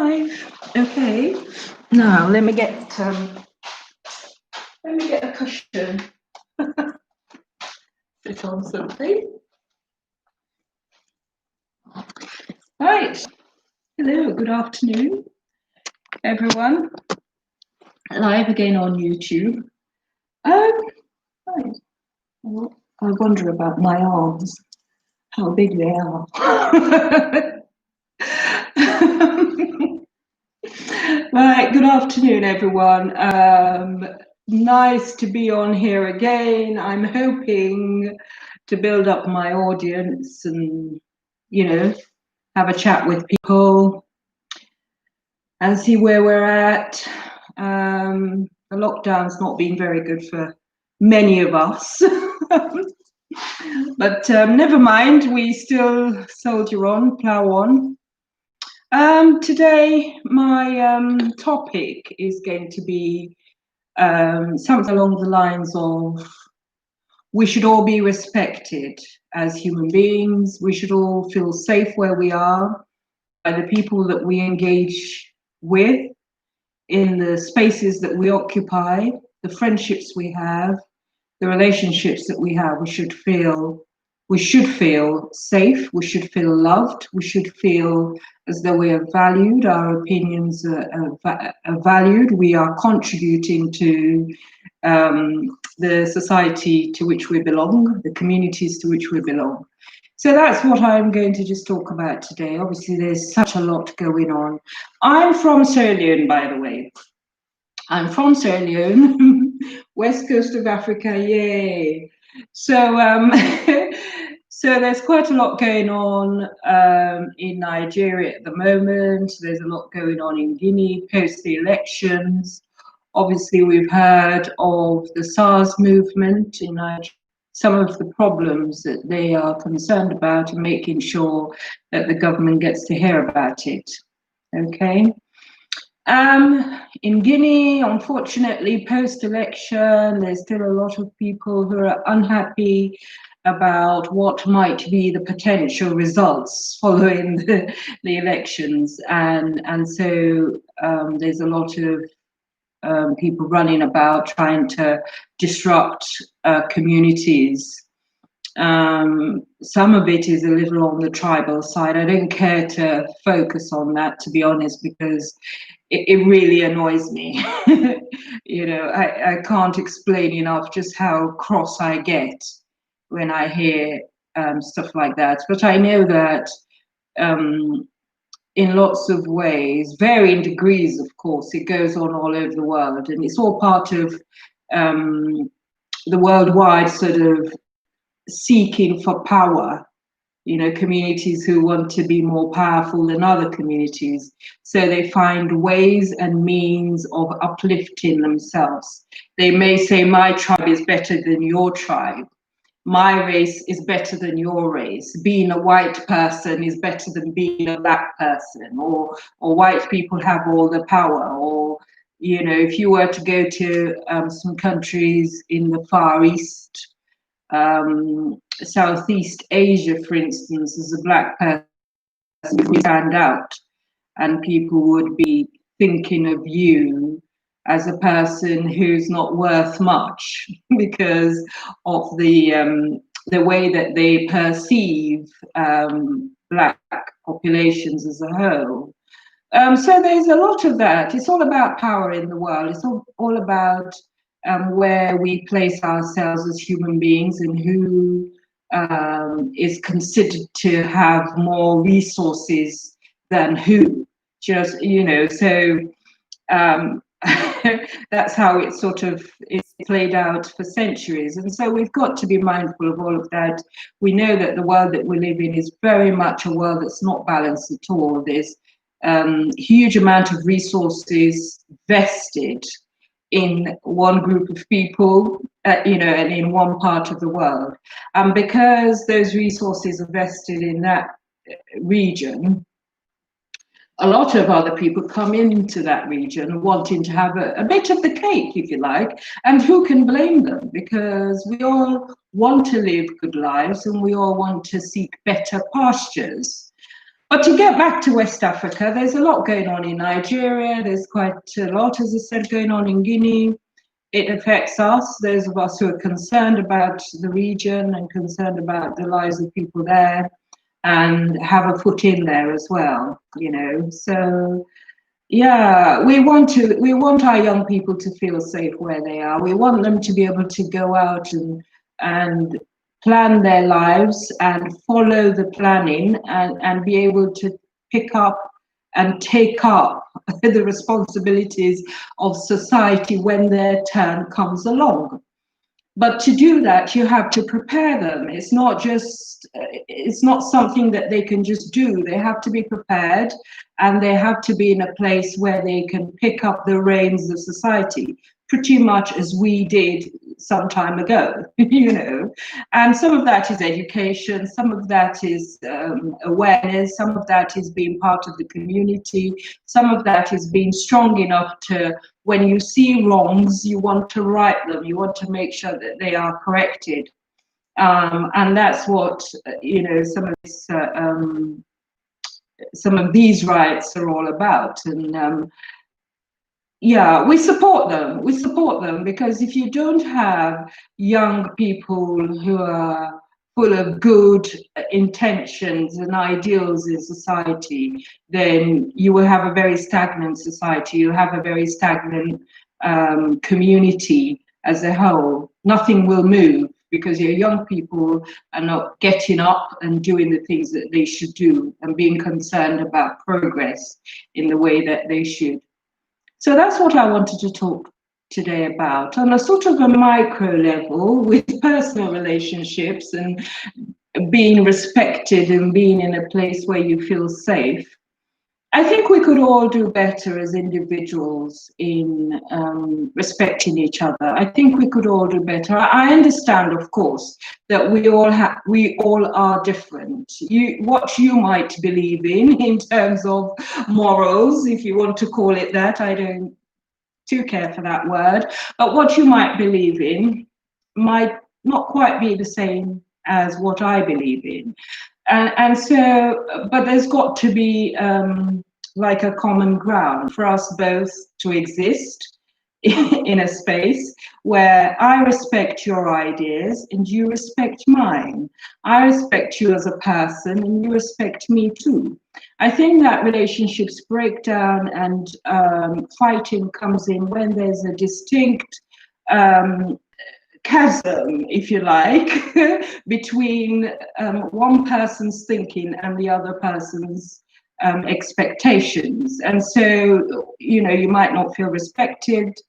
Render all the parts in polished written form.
live. Okay. Now let me get a cushion. Sit on something. Right. Hello. Good afternoon, everyone. Live again on YouTube. Right. Well, I wonder about my arms. How big they are. Right, good afternoon, everyone. Nice to be on here again. I'm hoping to build up my audience and, have a chat with people and see where we're at. The lockdown's not been very good for many of us. But never mind, we still soldier on, plow on. Today, my topic is going to be something along the lines of we should all be respected as human beings. We should all feel safe where we are by the people that we engage with, in the spaces that we occupy, the friendships we have, the relationships that we have. We should feel safe, we should feel loved, we should feel as though we are valued, our opinions are valued, we are contributing to the society to which we belong, the communities to which we belong. So that's what I'm going to just talk about today. Obviously, there's such a lot going on. I'm from Sierra Leone, by the way. I'm from Sierra Leone, west coast of Africa, yay. So, so there's quite a lot going on in Nigeria at the moment. There's a lot going on in Guinea post the elections. Obviously, we've heard of the SARS movement in Nigeria, some of the problems that they are concerned about and making sure that the government gets to hear about it, okay? In Guinea, unfortunately, post-election, there's still a lot of people who are unhappy about what might be the potential results following the elections. And so there's a lot of people running about trying to disrupt communities. Some of it is a little on the tribal side. I don't care to focus on that, to be honest, because it really annoys me. I can't explain enough just how cross I get when I hear stuff like that. But I know that in lots of ways, varying degrees, of course, it goes on all over the world, and it's all part of the worldwide sort of seeking for power. Communities who want to be more powerful than other communities. So they find ways and means of uplifting themselves. They may say, my tribe is better than your tribe. My race is better than your race. Being a white person is better than being a black person, or white people have all the power. Or, if you were to go to some countries in the Far East, Southeast Asia, for instance, as a black person, you would stand out, and people would be thinking of you as a person who's not worth much because of the way that they perceive black populations as a whole. So there's a lot of that. It's all about power in the world. It's all about where we place ourselves as human beings and who is considered to have more resources than who. Just, so that's how it sort of is played out for centuries. And so we've got to be mindful of all of that. We know that the world that we live in is very much a world that's not balanced at all. There's huge amount of resources vested in one group of people, and in one part of the world. And because those resources are vested in that region, a lot of other people come into that region wanting to have a bit of the cake, if you like, and who can blame them? Because we all want to live good lives and we all want to seek better pastures. But to get back to West Africa, there's a lot going on in Nigeria. There's quite a lot, as I said, going on in Guinea. It affects us, those of us who are concerned about the region and concerned about the lives of people there and have a foot in there as well, you know. So yeah, we want our young people to feel safe where they are. We want them to be able to go out and plan their lives and follow the planning and be able to pick up and take up the responsibilities of society when their turn comes along. But to do that, you have to prepare them. It's not something that they can just do. They have to be prepared and they have to be in a place where they can pick up the reins of society, pretty much as we did some time ago, you know. And some of that is education, some of that is awareness, some of that is being part of the community, some of that is being strong enough to, when you see wrongs, you want to right them, you want to make sure that they are corrected. And that's what, you know, some of these rights are all about. And yeah, we support them. We support them because if you don't have young people who are full of good intentions and ideals in society, then you will have a very stagnant society. You have a very stagnant community as a whole. Nothing will move because your young people are not getting up and doing the things that they should do and being concerned about progress in the way that they should. So that's what I wanted to talk today about on a sort of a micro level with personal relationships and being respected and being in a place where you feel safe. I think we could all do better as individuals in respecting each other. I think we could all do better. I understand, of course, that we all are different. What you might believe in terms of morals, if you want to call it that, I don't too care for that word, but what you might believe in might not quite be the same as what I believe in. And so, but there's got to be like a common ground for us both to exist in a space where I respect your ideas and you respect mine. I respect you as a person and you respect me too. I think that relationships break down and fighting comes in when there's a distinct chasm, if you like, between one person's thinking and the other person's expectations. And so, you know, you might not feel respected,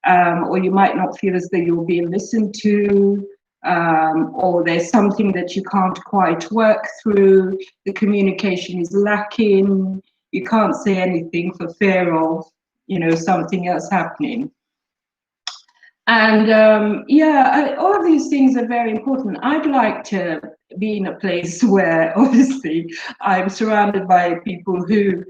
or you might not feel as though you're being listened to, or there's something that you can't quite work through, the communication is lacking, you can't say anything for fear of, you know, something else happening. And all of these things are very important. I'd like to be in a place where obviously I'm surrounded by people who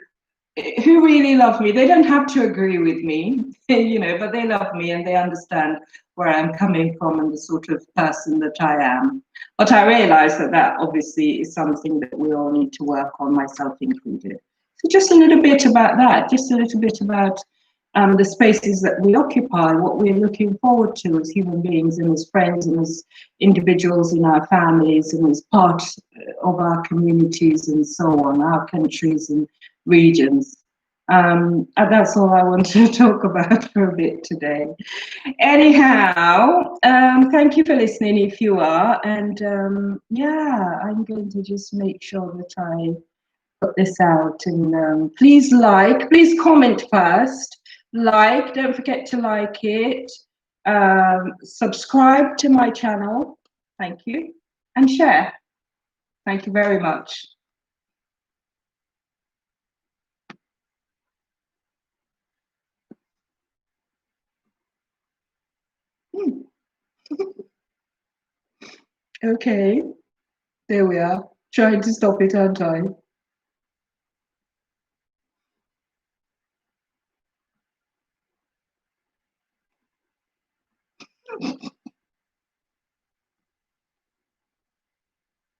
really love me. They don't have to agree with me, you know, but they love me and they understand where I'm coming from and the sort of person that I am. But I realize that that obviously is something that we all need to work on, myself included. So just a little bit about that, just a little bit about the spaces that we occupy, what we're looking forward to as human beings and as friends and as individuals in our families and as part of our communities and so on, our countries and regions. And that's all I want to talk about for a bit today. Anyhow, thank you for listening if you are. And yeah, I'm going to just make sure that I put this out. And please please comment first. Don't forget to like it. Subscribe to my channel. Thank you. And share. Thank you very much. Okay, there we are. Trying to stop it, aren't I?